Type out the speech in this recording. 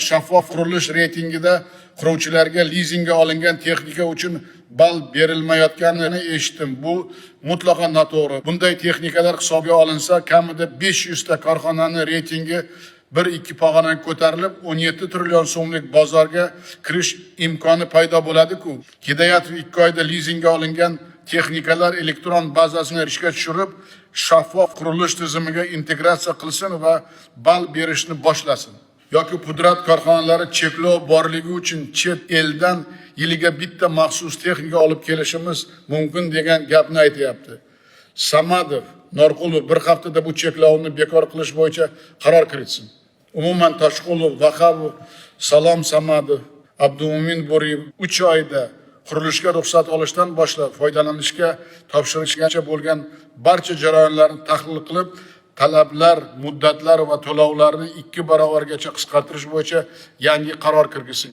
shaffof qurilish reytingida quruvchilarga lizingga olingan texnika uchun ball berilmayotganini eshitdim. Bu mutlaqo noto'g'ri. Bunday texnikalar hisobga olinsa, kamida 500 ta korxonaning reytingi 1-2 pog'onaga ko'tarilib, 17 trillion so'mlik bozorga kirish imkoni paydo bo'ladi-ku. Hidoyatov 2 oyda lizingga olingan texnikalar elektron bazasini ishga tushirib, shaffof qurilish tizimiga integratsiya qilsin va ball berishni boshlasin. Yoki pudrat korxonalari cheklov borligi uchun chet eldan yiliga bitta maxsus texnika olib kelishimiz mumkin degan gapni aytayapti. Samadov, Norqulov bir haftada bu cheklovni bekor qilish bo'yicha qaror kiritsin. Umuman Toshqulov, Vahobov, Salom Samadov, Abdumo'min Bo'riyev 3 oyda qurilishga ruxsat olishdan boshlab foydalanishga topshirishgacha bo'lgan barcha jarayonlarni tahlil qilib, talablar, muddatlar va to'lovlarni 2 barobargacha qisqartirish bo'yicha yangi qaror kirgizsin.